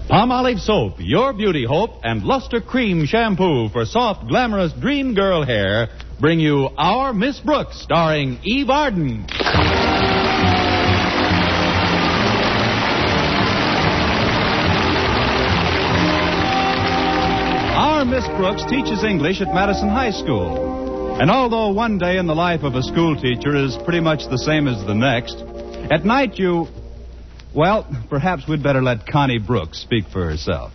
Palmolive Soap, your beauty hope, and Luster Cream Shampoo for soft, glamorous dream girl hair bring you Our Miss Brooks, starring Eve Arden. Our Miss Brooks teaches English at Madison High School. And although one day in the life of a school teacher is pretty much the same as the next, at night well, perhaps we'd better let Connie Brooks speak for herself.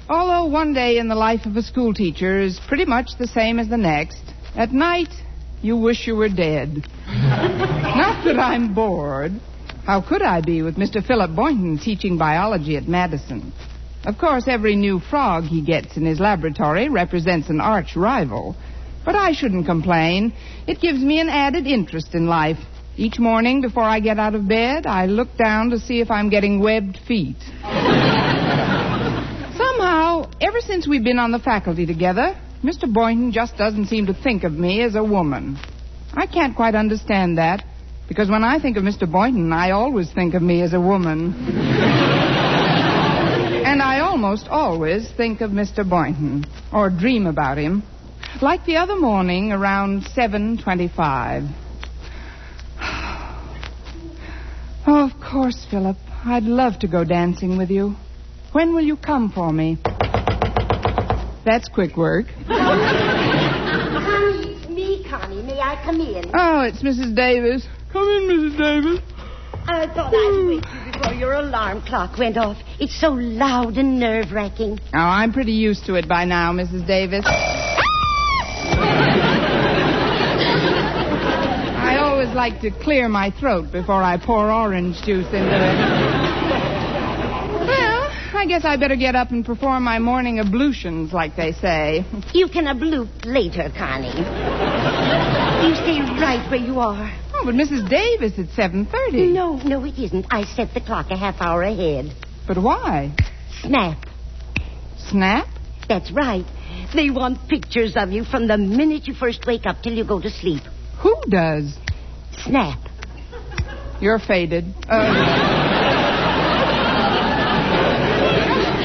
Although one day in the life of a school teacher is pretty much the same as the next, at night you wish you were dead. Not that I'm bored. How could I be with Mr. Philip Boynton teaching biology at Madison? Of course, every new frog he gets in his laboratory represents an arch rival. But I shouldn't complain. It gives me an added interest in life. Each morning before I get out of bed, I look down to see if I'm getting webbed feet. Somehow, ever since we've been on the faculty together, Mr. Boynton just doesn't seem to think of me as a woman. I can't quite understand that, because when I think of Mr. Boynton, I always think of me as a woman. And I almost always think of Mr. Boynton, or dream about him, like the other morning around 7:25. Oh, of course, Philip. I'd love to go dancing with you. When will you come for me? That's quick work. Connie, it's me, Connie. May I come in? Oh, it's Mrs. Davis. Come in, Mrs. Davis. I thought I'd wake you before your alarm clock went off. It's so loud and nerve-wracking. Oh, I'm pretty used to it by now, Mrs. Davis. I always like to clear my throat before I pour orange juice into it. Well, I guess I better get up and perform my morning ablutions, like they say. You can ablute later, Connie. You stay right where you are. Oh, but Mrs. Davis, it's 7:30. No, it isn't. I set the clock a half hour ahead. But why? Snap. Snap? That's right. They want pictures of you from the minute you first wake up till you go to sleep. Who does? Snap. You're faded.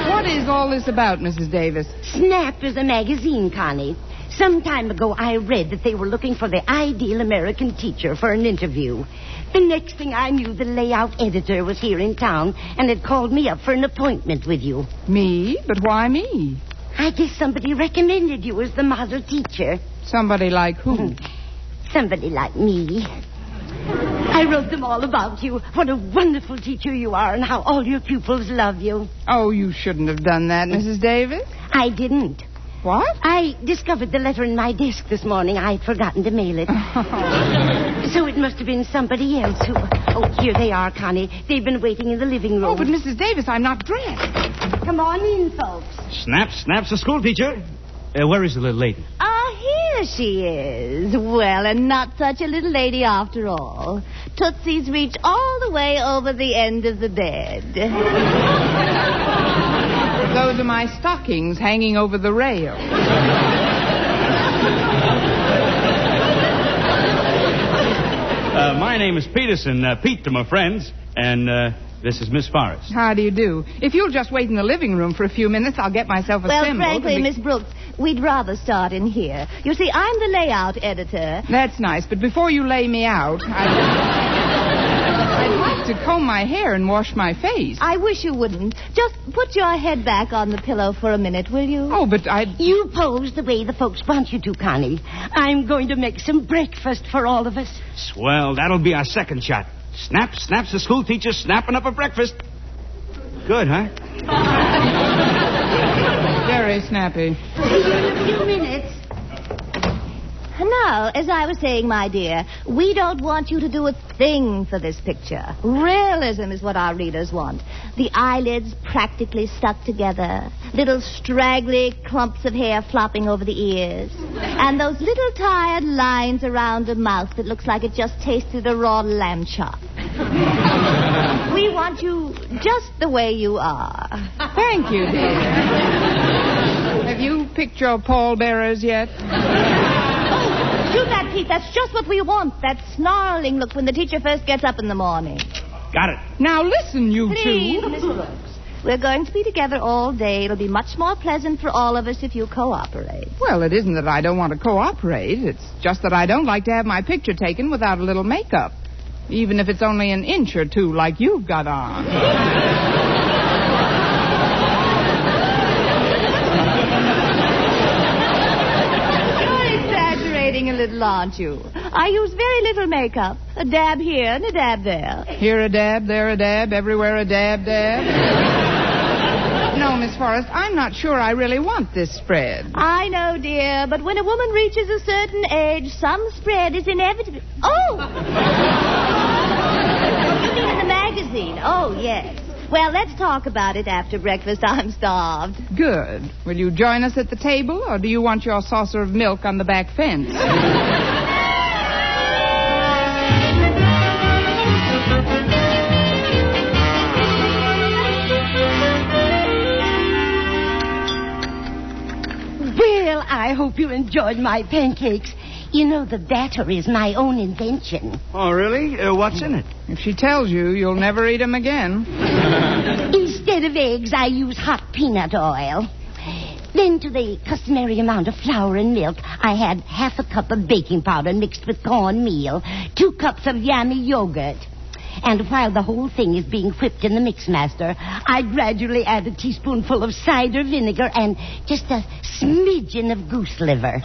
What is all this about, Mrs. Davis? Snap is a magazine, Connie. Some time ago, I read that they were looking for the ideal American teacher for an interview. The next thing I knew, the layout editor was here in town and had called me up for an appointment with you. Me? But why me? I guess somebody recommended you as the model teacher. Somebody like who? Somebody like me. I wrote them all about you. What a wonderful teacher you are and how all your pupils love you. Oh, you shouldn't have done that, Mrs. Davis. I didn't. What? I discovered the letter in my desk this morning. I'd forgotten to mail it. So it must have been somebody else who... Oh, here they are, Connie. They've been waiting in the living room. Oh, but Mrs. Davis, I'm not dressed. Come on in, folks. Snap's the school teacher. Where is the little lady? Here she is. Well, and not such a little lady after all. Tootsie's reached all the way over the end of the bed. Those are my stockings hanging over the rail. My name is Peterson. Pete to my friends. And this is Miss Forrest. How do you do? If you'll just wait in the living room for a few minutes, I'll get myself assembled. Well, frankly, Miss Brooks, we'd rather start in here. You see, I'm the layout editor. That's nice, but before you lay me out, I'd like to comb my hair and wash my face. I wish you wouldn't. Just put your head back on the pillow for a minute, will you? Oh, but You pose the way the folks want you to, Connie. I'm going to make some breakfast for all of us. Swell, that'll be our second shot. Snap's the school teacher snapping up a breakfast. Good, huh? Very snappy. See you in a few minutes. Now, as I was saying, my dear, we don't want you to do a thing for this picture. Realism is what our readers want. The eyelids practically stuck together, little straggly clumps of hair flopping over the ears, and those little tired lines around a mouth that looks like it just tasted a raw lamb chop. We want you just the way you are. Thank you, dear. Have you picked your pallbearers yet? Do that, Pete. That's just what we want. That snarling look when the teacher first gets up in the morning. Got it. Now listen, you Please, two. Miss Brooks. We're going to be together all day. It'll be much more pleasant for all of us if you cooperate. Well, it isn't that I don't want to cooperate. It's just that I don't like to have my picture taken without a little makeup. Even if it's only an inch or two like you've got on. You're exaggerating a little, aren't you? I use very little makeup. A dab here and a dab there. Here a dab, there a dab, everywhere a dab. No, Miss Forrest, I'm not sure I really want this spread. I know, dear, but when a woman reaches a certain age, some spread is inevitable. Oh! You mean in the magazine? Oh, yes. Well, let's talk about it after breakfast. I'm starved. Good. Will you join us at the table, or do you want your saucer of milk on the back fence? Well, I hope you enjoyed my pancakes. You know, the batter is my own invention. Oh, really? What's in it? If she tells you, you'll never eat them again. Instead of eggs, I use hot peanut oil. Then to the customary amount of flour and milk, I add half a cup of baking powder mixed with cornmeal, 2 cups of yummy yogurt. And while the whole thing is being whipped in the mixmaster, I gradually add a teaspoonful of cider vinegar and just a smidgen of goose liver.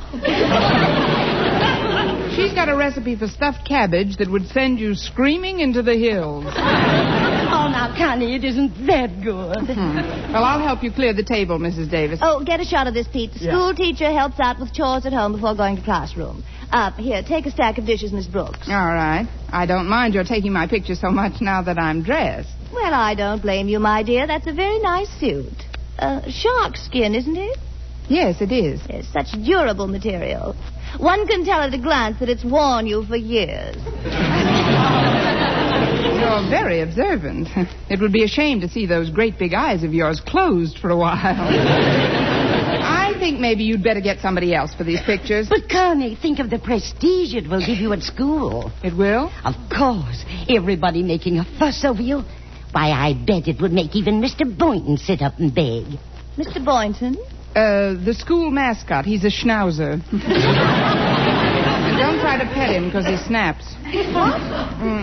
She's got a recipe for stuffed cabbage that would send you screaming into the hills. Oh, now, Connie, it isn't that good. Well, I'll help you clear the table, Mrs. Davis. Oh, get a shot of this, Pete. The school teacher helps out with chores at home before going to classroom. Here, take a stack of dishes, Miss Brooks. All right. I don't mind your taking my picture so much now that I'm dressed. Well, I don't blame you, my dear. That's a very nice suit. Shark skin, isn't it? Yes, it is. Yes, such durable material. One can tell at a glance that it's worn you for years. You're very observant. It would be a shame to see those great big eyes of yours closed for a while. I think maybe you'd better get somebody else for these pictures. But, Connie, think of the prestige it will give you at school. It will? Of course. Everybody making a fuss over you. Why, I bet it would make even Mr. Boynton sit up and beg. Mr. Boynton? The school mascot. He's a schnauzer. And don't try to pet him because he snaps. What?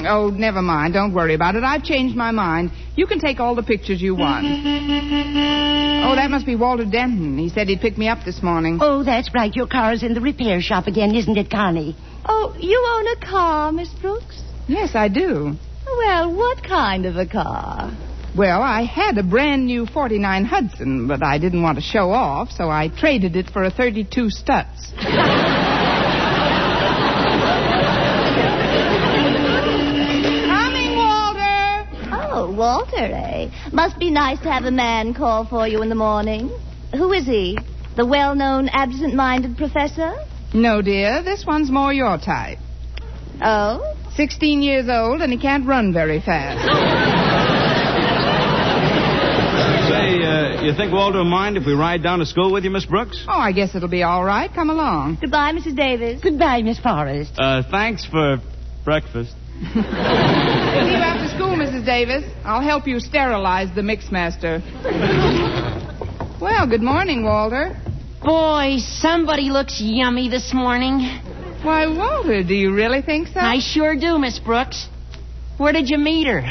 Oh, never mind. Don't worry about it. I've changed my mind. You can take all the pictures you want. Oh, that must be Walter Denton. He said he'd pick me up this morning. Oh, that's right. Your car's in the repair shop again, isn't it, Connie? Oh, you own a car, Miss Brooks? Yes, I do. Well, what kind of a car? Well, I had a brand new 49 Hudson, but I didn't want to show off, so I traded it for a 32 Stutz. Coming, Walter! Oh, Walter, eh? Must be nice to have a man call for you in the morning. Who is he? The well-known absent-minded professor? No, dear. This one's more your type. Oh? 16 years old, and he can't run very fast. Say, you think Walter will mind if we ride down to school with you, Miss Brooks? Oh, I guess it'll be all right. Come along. Goodbye, Mrs. Davis. Goodbye, Miss Forrest. Thanks for breakfast. Leave after school, Mrs. Davis. I'll help you sterilize the mixmaster. Well, good morning, Walter. Boy, somebody looks yummy this morning. Why, Walter, do you really think so? I sure do, Miss Brooks. Where did you meet her?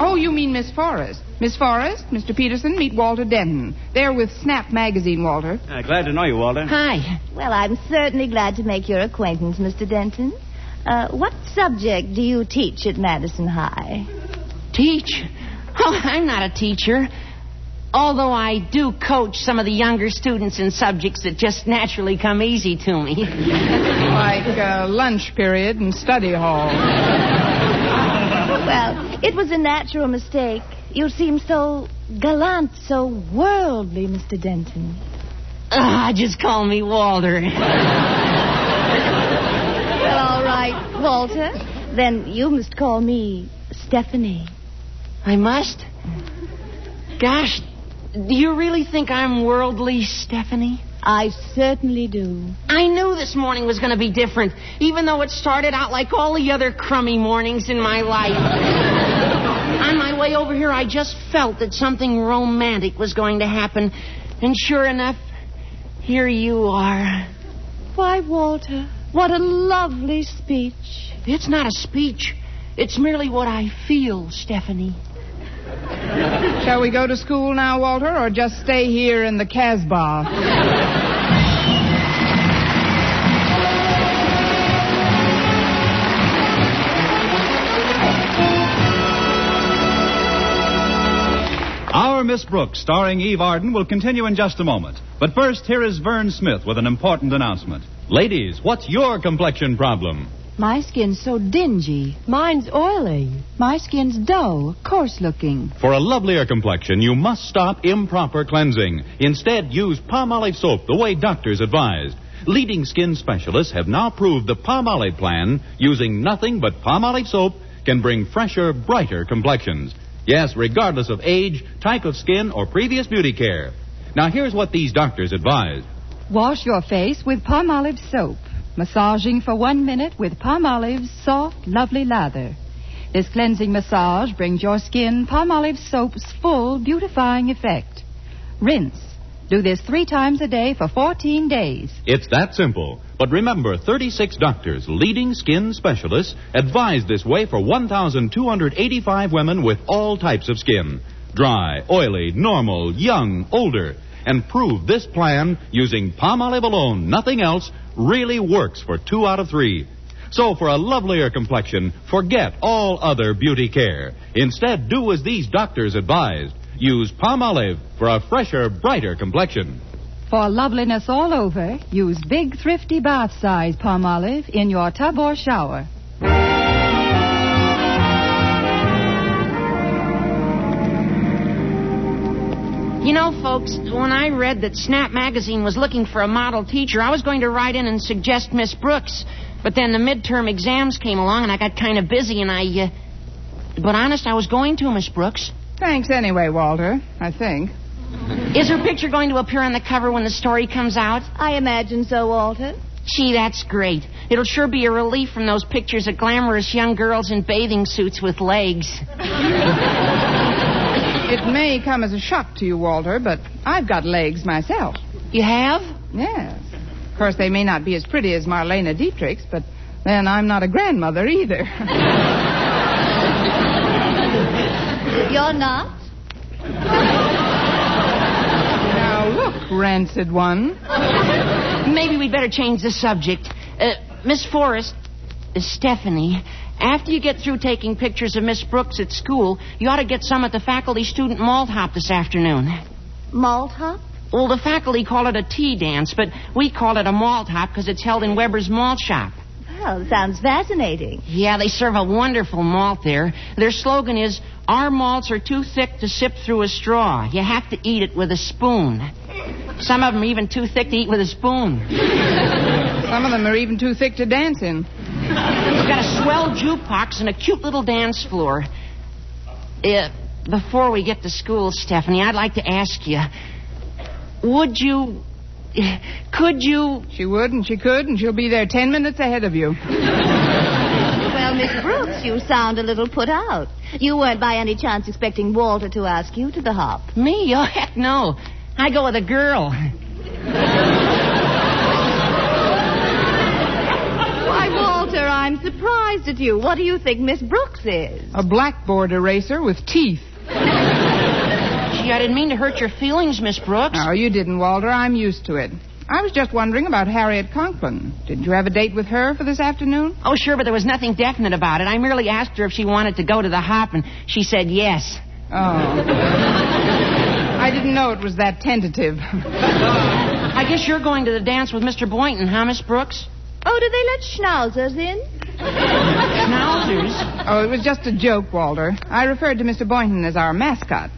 Oh, you mean Miss Forrest. Miss Forrest, Mr. Peterson, meet Walter Denton. They're with Snap Magazine, Walter. Glad to know you, Walter. Hi. Well, I'm certainly glad to make your acquaintance, Mr. Denton. What subject do you teach at Madison High? Teach? Oh, I'm not a teacher. Although I do coach some of the younger students in subjects that just naturally come easy to me. Like lunch period and study hall. Well, it was a natural mistake. You seem so gallant, so worldly, Mr. Denton. Just call me Walter. Well, all right, Walter. Then you must call me Stephanie. I must? Gosh, do you really think I'm worldly, Stephanie? I certainly do. I knew this morning was going to be different, even though it started out like all the other crummy mornings in my life. On my way over here, I just felt that something romantic was going to happen. And sure enough, here you are. Why, Walter, what a lovely speech. It's not a speech. It's merely what I feel, Stephanie. Shall we go to school now, Walter, or just stay here in the Casbah? Our Miss Brooks, starring Eve Arden, will continue in just a moment. But first, here is Vern Smith with an important announcement. Ladies, what's your complexion problem? My skin's so dingy. Mine's oily. My skin's dull, coarse-looking. For a lovelier complexion, you must stop improper cleansing. Instead, use Palmolive soap the way doctors advised. Leading skin specialists have now proved the Palmolive plan, using nothing but Palmolive soap, can bring fresher, brighter complexions. Yes, regardless of age, type of skin, or previous beauty care. Now, here's what these doctors advise. Wash your face with Palmolive soap. Massaging for 1 minute with Palmolive's soft, lovely lather. This cleansing massage brings your skin Palmolive soap's full beautifying effect. Rinse. Do this 3 times a day for 14 days. It's that simple. But remember, 36 doctors, leading skin specialists, advised this way for 1,285 women with all types of skin. Dry, oily, normal, young, older. And proved this plan, using Palmolive alone, nothing else, really works for 2 out of 3. So for a lovelier complexion, forget all other beauty care. Instead, do as these doctors advised. Use Palmolive for a fresher, brighter complexion. For loveliness all over, use big, thrifty bath-size Palmolive in your tub or shower. You know, folks, when I read that Snap Magazine was looking for a model teacher, I was going to write in and suggest Miss Brooks. But then the midterm exams came along, and I got kind of busy, and But honest, I was going to, Miss Brooks. Thanks anyway, Walter, I think. Is her picture going to appear on the cover when the story comes out? I imagine so, Walter. Gee, that's great. It'll sure be a relief from those pictures of glamorous young girls in bathing suits with legs. It may come as a shock to you, Walter, but I've got legs myself. You have? Yes. Of course, they may not be as pretty as Marlene Dietrich's, but then I'm not a grandmother either. You're not? Now, look, rancid one. Maybe we'd better change the subject. Miss Forrest, Stephanie, after you get through taking pictures of Miss Brooks at school, you ought to get some at the faculty-student malt hop this afternoon. Malt hop? Well, the faculty call it a tea dance, but we call it a malt hop because it's held in Weber's malt shop. Well, sounds fascinating. Yeah, they serve a wonderful malt there. Their slogan is, "Our malts are too thick to sip through a straw. You have to eat it with a spoon." Some of them are even too thick to eat with a spoon. Some of them are even too thick to dance in. We've got a swell jukebox and a cute little dance floor. Before we get to school, Stephanie, I'd like to ask you, could you... She would and she could, and she'll be there 10 minutes ahead of you. Well, Miss Brooks, you sound a little put out. You weren't by any chance expecting Walter to ask you to the hop. Me? Oh, heck no. I go with a girl. Why, Walter, I'm surprised at you. What do you think Miss Brooks is? A blackboard eraser with teeth. Gee, I didn't mean to hurt your feelings, Miss Brooks. No, you didn't, Walter. I'm used to it. I was just wondering about Harriet Conklin. Didn't you have a date with her for this afternoon? Oh, sure, but there was nothing definite about it. I merely asked her if she wanted to go to the hop, and she said yes. Oh. I didn't know it was that tentative. I guess you're going to the dance with Mr. Boynton, huh, Miss Brooks? Oh, do they let schnauzers in? Schnauzers? Oh, it was just a joke, Walter. I referred to Mr. Boynton as our mascot.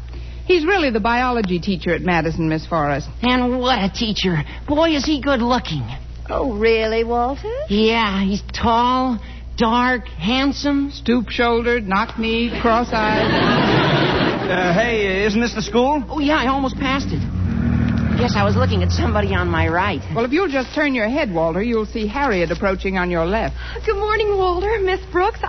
He's really the biology teacher at Madison, Miss Forrest. And what a teacher. Boy, is he good looking. Oh, really, Walter? Yeah, he's tall, dark, handsome. Stoop-shouldered, knock-kneed, cross-eyed. Hey, isn't this the school? Oh, yeah, I almost passed it. Guess I was looking at somebody on my right. Well, if you'll just turn your head, Walter, you'll see Harriet approaching on your left. Good morning, Walter. Miss Brooks.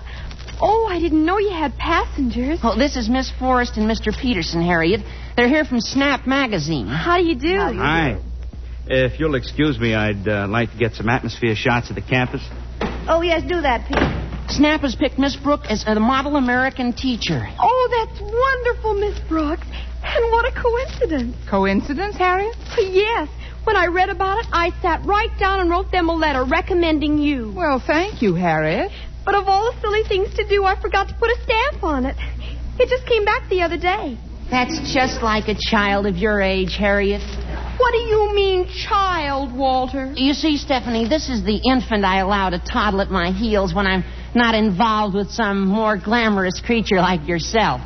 Oh, I didn't know you had passengers. Oh, this is Miss Forrest and Mr. Peterson, Harriet. They're here from Snap Magazine. How do you do? Hi. If you'll excuse me, I'd like to get some atmosphere shots of the campus. Oh, yes, do that, Pete. Snap has picked Miss Brooks as the model American teacher. Oh, that's wonderful, Miss Brooks. And what a coincidence. Coincidence, Harriet? Yes. When I read about it, I sat right down and wrote them a letter recommending you. Well, thank you, Harriet. But of all the silly things to do, I forgot to put a stamp on it. It just came back the other day. That's just like a child of your age, Harriet. What do you mean, child, Walter? You see, Stephanie, this is the infant I allow to toddle at my heels when I'm not involved with some more glamorous creature like yourself.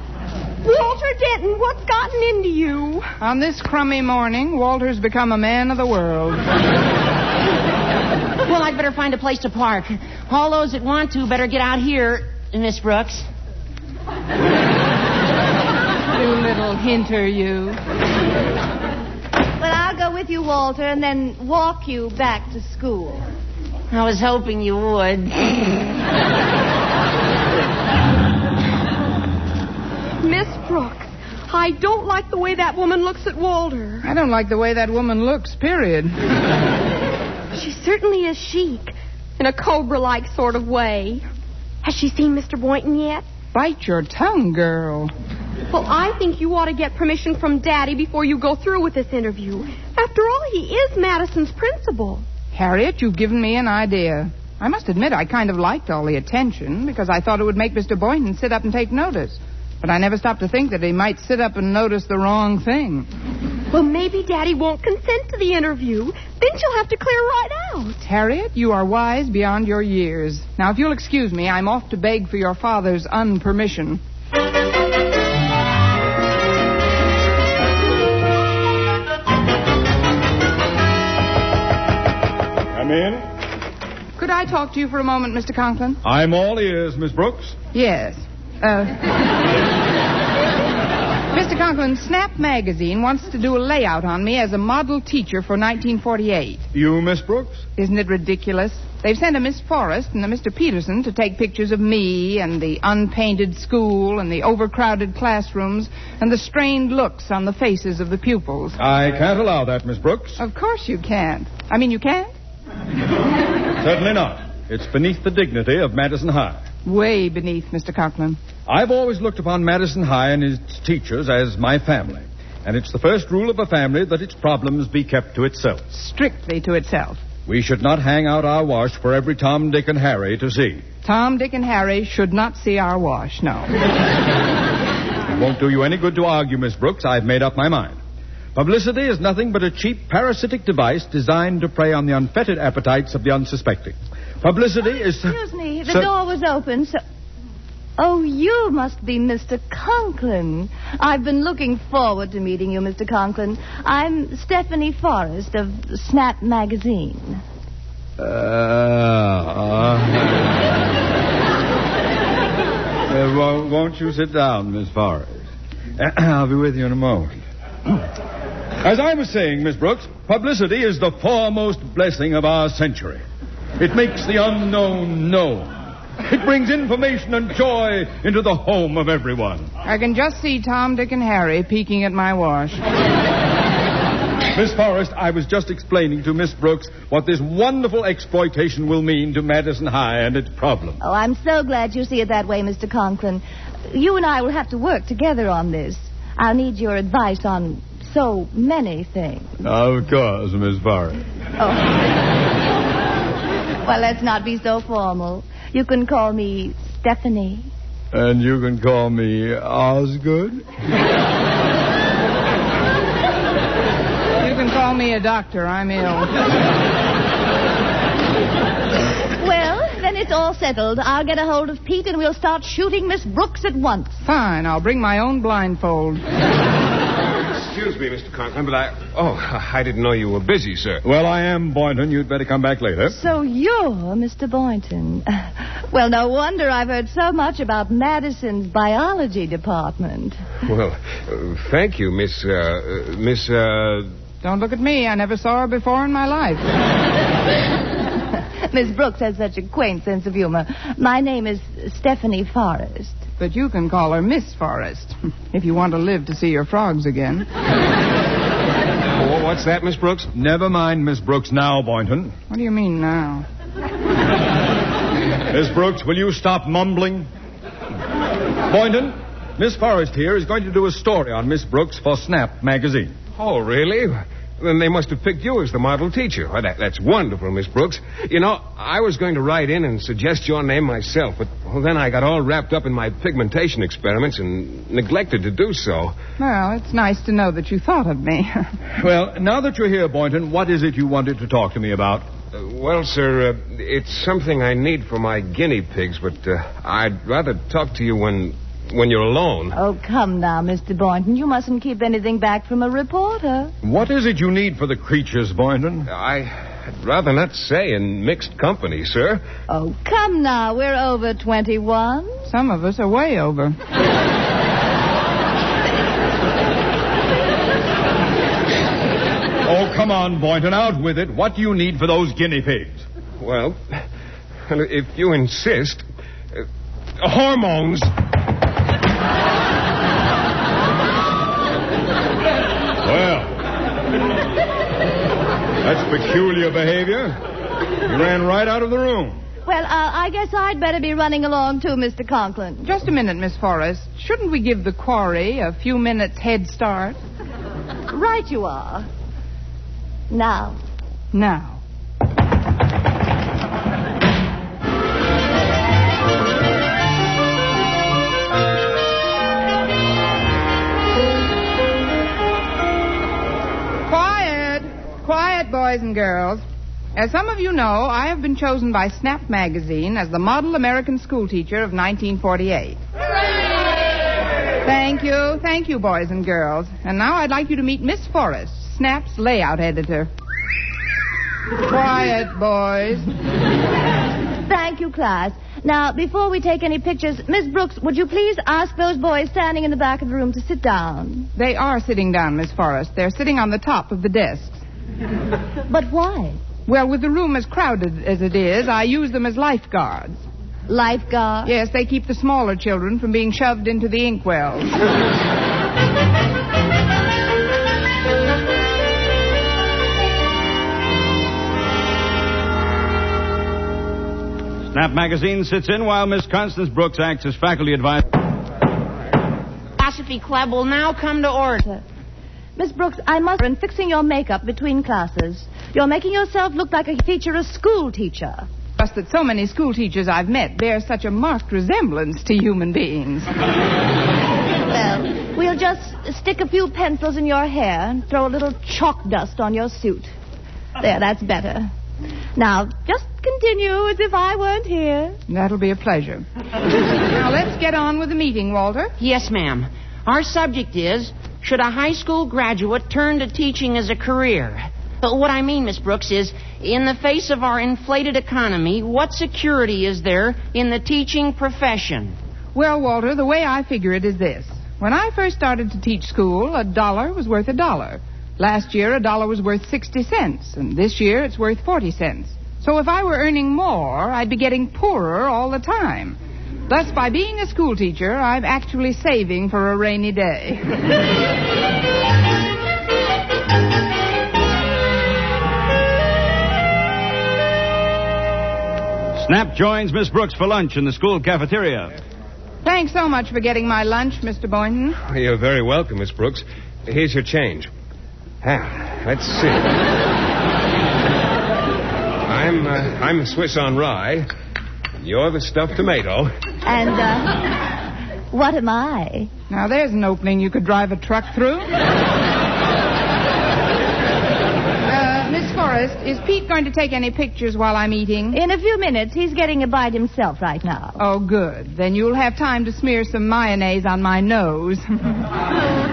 Walter Denton, what's gotten into you? On this crummy morning, Walter's become a man of the world. Well, I'd better find a place to park. All those that want to better get out here, Miss Brooks. You little hinter, you. Well, I'll go with you, Walter, and then walk you back to school. I was hoping you would. Miss Brooks, I don't like the way that woman looks at Walter. I don't like the way that woman looks, period. She certainly is chic, in a Cobra-like sort of way. Has she seen Mr. Boynton yet? Bite your tongue, girl. Well, I think you ought to get permission from Daddy before you go through with this interview. After all, he is Madison's principal. Harriet, you've given me an idea. I must admit I kind of liked all the attention because I thought it would make Mr. Boynton sit up and take notice. But I never stopped to think that he might sit up and notice the wrong thing. Well, maybe Daddy won't consent to the interview. Then she'll have to clear right out. Harriet, you are wise beyond your years. Now, if you'll excuse me, I'm off to beg for your father's unpermission. Come in. Could I talk to you for a moment, Mr. Conklin? I'm all ears, Miss Brooks. Yes. Mr. Conklin, Snap Magazine wants to do a layout on me as a model teacher for 1948. You, Miss Brooks? Isn't it ridiculous? They've sent a Miss Forrest and a Mr. Peterson to take pictures of me and the unpainted school and the overcrowded classrooms and the strained looks on the faces of the pupils. I can't allow that, Miss Brooks. Of course you can't. I mean, you can't? Certainly not. It's beneath the dignity of Madison High. Way beneath, Mr. Conklin. I've always looked upon Madison High and its teachers as my family. And it's the first rule of a family that its problems be kept to itself. Strictly to itself. We should not hang out our wash for every Tom, Dick, and Harry to see. Tom, Dick, and Harry should not see our wash, no. It won't do you any good to argue, Miss Brooks. I've made up my mind. Publicity is nothing but a cheap parasitic device designed to prey on the unfettered appetites of the unsuspecting. Publicity is... Excuse me, the door was open, so... Oh, you must be Mr. Conklin. I've been looking forward to meeting you, Mr. Conklin. I'm Stephanie Forrest of Snap Magazine. Won't you sit down, Miss Forrest? I'll be with you in a moment. As I was saying, Miss Brooks, publicity is the foremost blessing of our century. It makes the unknown known. It brings information and joy into the home of everyone. I can just see Tom, Dick, and Harry peeking at my wash. Miss Forrest, I was just explaining to Miss Brooks what this wonderful exploitation will mean to Madison High and its problems. Oh, I'm so glad you see it that way, Mr. Conklin. You and I will have to work together on this. I'll need your advice on so many things. Of course, Miss Forrest. Oh. Well, let's not be so formal. You can call me Stephanie. And you can call me Osgood. You can call me a doctor. I'm ill. Well, then it's all settled. I'll get a hold of Pete and we'll start shooting Miss Brooks at once. Fine. I'll bring my own blindfold. Excuse me, Mr. Conklin, but I didn't know you were busy, sir. Well, I am Boynton. You'd better come back later. So you're Mr. Boynton. Well, no wonder I've heard so much about Madison's biology department. Well, thank you, Miss... Don't look at me. I never saw her before in my life. Miss Brooks has such a quaint sense of humor. My name is Stephanie Forrest. But you can call her Miss Forrest, if you want to live to see your frogs again. Oh, what's that, Miss Brooks? Never mind Miss Brooks now, Boynton. What do you mean now? Miss Brooks, will you stop mumbling? Boynton, Miss Forrest here is going to do a story on Miss Brooks for Snap magazine. Oh, really? Then they must have picked you as the model teacher. Well, that's wonderful, Miss Brooks. You know, I was going to write in and suggest your name myself, but then I got all wrapped up in my pigmentation experiments and neglected to do so. Well, it's nice to know that you thought of me. Well, now that you're here, Boynton, what is it you wanted to talk to me about? Well, sir, it's something I need for my guinea pigs, but I'd rather talk to you when you're alone. Oh, come now, Mr. Boynton. You mustn't keep anything back from a reporter. What is it you need for the creatures, Boynton? I'd rather not say in mixed company, sir. Oh, come now. We're over 21. Some of us are way over. Oh, come on, Boynton. Out with it. What do you need for those guinea pigs? Well, if you insist, hormones. Well, that's peculiar behavior. You ran right out of the room. Well, I guess I'd better be running along too, Mr. Conklin. Just a minute, Miss Forrest. Shouldn't we give the quarry a few minutes head start? Right you are. Now. Quiet, boys and girls. As some of you know, I have been chosen by Snap magazine as the model American schoolteacher of 1948. Thank you, boys and girls. And now I'd like you to meet Miss Forrest, Snap's layout editor. Quiet, boys. Thank you, class. Now, before we take any pictures, Miss Brooks, would you please ask those boys standing in the back of the room to sit down? They are sitting down, Miss Forrest. They're sitting on the top of the desks. But why? Well, with the room as crowded as it is, I use them as lifeguards. Lifeguards? Yes, they keep the smaller children from being shoved into the inkwells. Snap magazine sits in while Miss Constance Brooks acts as faculty advisor. Philosophy Club will now come to order. Miss Brooks, I must in fixing your makeup between classes. You're making yourself look like a feature a school teacher. Just that so many school teachers I've met bear such a marked resemblance to human beings. Well, we'll just stick a few pencils in your hair and throw a little chalk dust on your suit. There, that's better. Now, just continue as if I weren't here. That'll be a pleasure. Now, let's get on with the meeting, Walter. Yes, ma'am. Our subject is, should a high school graduate turn to teaching as a career? But what I mean, Miss Brooks, is in the face of our inflated economy, what security is there in the teaching profession? Well, Walter, the way I figure it is this. When I first started to teach school, $1 was worth $1. Last year, $1 was worth 60 cents, and this year it's worth 40 cents. So if I were earning more, I'd be getting poorer all the time. Thus, by being a school teacher, I'm actually saving for a rainy day. Snap joins Miss Brooks for lunch in the school cafeteria. Thanks so much for getting my lunch, Mr. Boynton. You're very welcome, Miss Brooks. Here's your change. Let's see. I'm Swiss on rye. You're the stuffed tomato. And, what am I? Now, there's an opening you could drive a truck through. Miss Forrest, is Pete going to take any pictures while I'm eating? In a few minutes. He's getting a bite himself right now. Oh, good. Then you'll have time to smear some mayonnaise on my nose.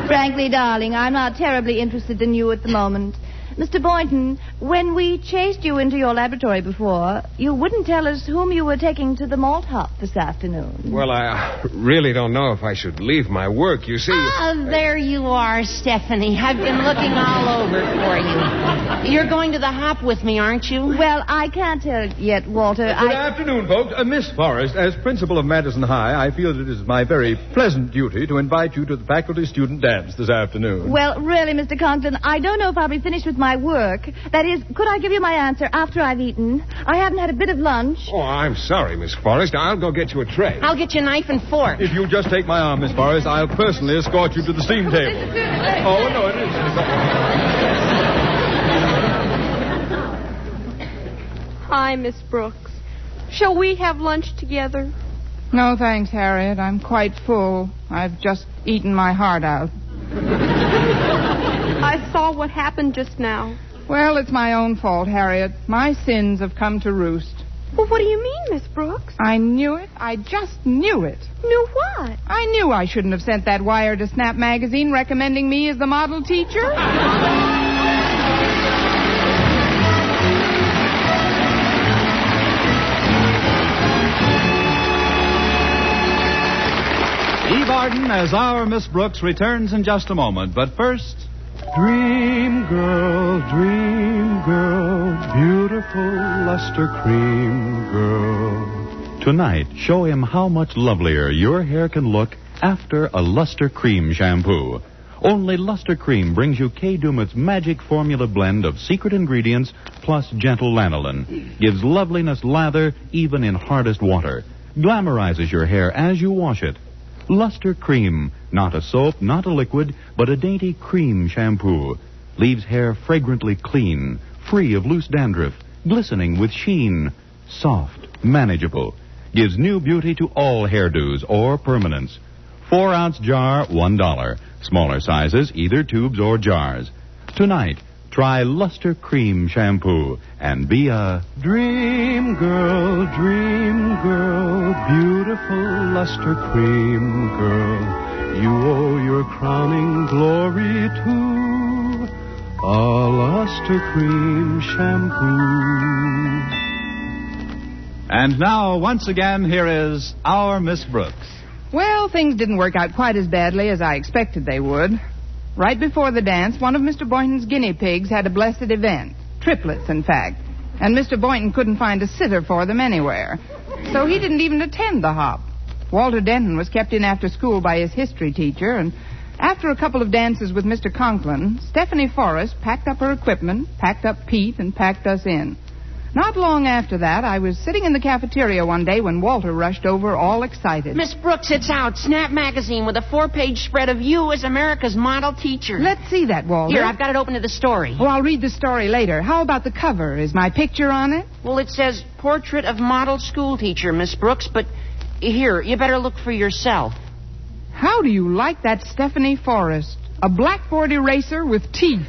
Frankly, darling, I'm not terribly interested in you at the moment. Mr. Boynton, when we chased you into your laboratory before, you wouldn't tell us whom you were taking to the malt hop this afternoon. Well, I really don't know if I should leave my work, you see. Oh, there you are, Stephanie. I've been looking all over for you. You're going to the hop with me, aren't you? Well, I can't tell yet, Walter. Good afternoon, folks. Miss Forrest, as principal of Madison High, I feel that it is my very pleasant duty to invite you to the faculty-student dance this afternoon. Well, really, Mr. Conklin, I don't know if I'll be finished with my work. That is, could I give you my answer after I've eaten? I haven't had a bit of lunch. Oh, I'm sorry, Miss Forrest. I'll go get you a tray. I'll get you a knife and fork. If you'll just take my arm, Miss Forrest, I'll personally escort you to the steam table. Oh, no, it is. Hi, Miss Brooks. Shall we have lunch together? No, thanks, Harriet. I'm quite full. I've just eaten my heart out. I saw what happened just now. Well, it's my own fault, Harriet. My sins have come to roost. Well, what do you mean, Miss Brooks? I knew it. I just knew it. Knew what? I knew I shouldn't have sent that wire to Snap Magazine recommending me as the model teacher. Eve Arden as our Miss Brooks returns in just a moment. But first... Dream girl, beautiful luster cream girl. Tonight, show him how much lovelier your hair can look after a Luster Cream shampoo. Only Luster Cream brings you Kay Daumit's magic formula blend of secret ingredients plus gentle lanolin. Gives loveliness lather even in hardest water. Glamorizes your hair as you wash it. Luster Cream, not a soap, not a liquid, but a dainty cream shampoo. Leaves hair fragrantly clean, free of loose dandruff, glistening with sheen. Soft, manageable. Gives new beauty to all hairdos or permanents. 4-ounce jar, $1. Smaller sizes, either tubes or jars. Tonight, try Luster Cream shampoo and be a Dream girl, beautiful luster cream girl. You owe your crowning glory to a luster cream shampoo. And now, once again, here is our Miss Brooks. Well, things didn't work out quite as badly as I expected they would. Right before the dance, one of Mr. Boynton's guinea pigs had a blessed event. Triplets, in fact. And Mr. Boynton couldn't find a sitter for them anywhere. So he didn't even attend the hop. Walter Denton was kept in after school by his history teacher, and after a couple of dances with Mr. Conklin, Stephanie Forrest packed up her equipment, packed up Pete, and packed us in. Not long after that, I was sitting in the cafeteria one day when Walter rushed over all excited. Miss Brooks, it's out. Snap Magazine with a 4-page spread of you as America's model teacher. Let's see that, Walter. Here, I've got it open to the story. Oh, I'll read the story later. How about the cover? Is my picture on it? Well, it says portrait of model school teacher, Miss Brooks, but here, you better look for yourself. How do you like that Stephanie Forrest? A blackboard eraser with teeth.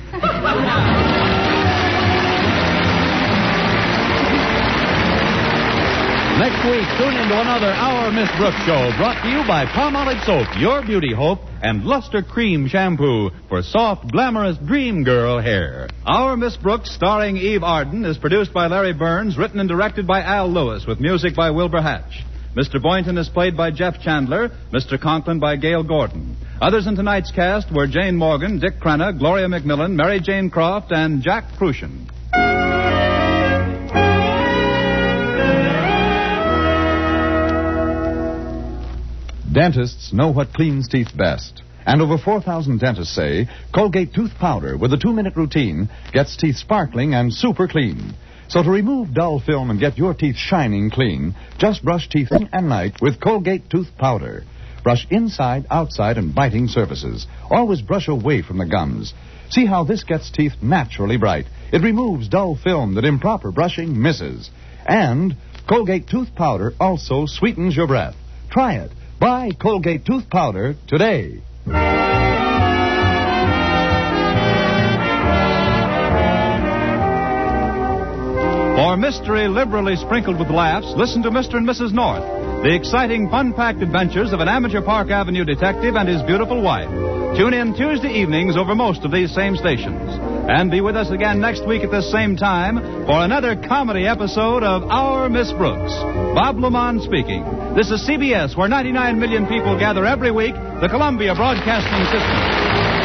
Next week, tune into another Our Miss Brooks show brought to you by Palmolive Soap, your beauty hope, and Luster Cream Shampoo for soft, glamorous dream girl hair. Our Miss Brooks, starring Eve Arden, is produced by Larry Burns, written and directed by Al Lewis, with music by Wilbur Hatch. Mr. Boynton is played by Jeff Chandler, Mr. Conklin by Gale Gordon. Others in tonight's cast were Jane Morgan, Dick Crenna, Gloria McMillan, Mary Jane Croft, and Jack Crucian. Dentists know what cleans teeth best. And over 4,000 dentists say Colgate tooth powder with a 2-minute routine gets teeth sparkling and super clean. So to remove dull film and get your teeth shining clean, just brush teeth day and night with Colgate tooth powder. Brush inside, outside, and biting surfaces. Always brush away from the gums. See how this gets teeth naturally bright. It removes dull film that improper brushing misses. And Colgate tooth powder also sweetens your breath. Try it. Buy Colgate tooth powder today. For mystery liberally sprinkled with laughs, listen to Mr. and Mrs. North, the exciting, fun-packed adventures of an amateur Park Avenue detective and his beautiful wife. Tune in Tuesday evenings over most of these same stations. And be with us again next week at this same time for another comedy episode of Our Miss Brooks. Bob Lamont speaking. This is CBS, where 99 million people gather every week, the Columbia Broadcasting System.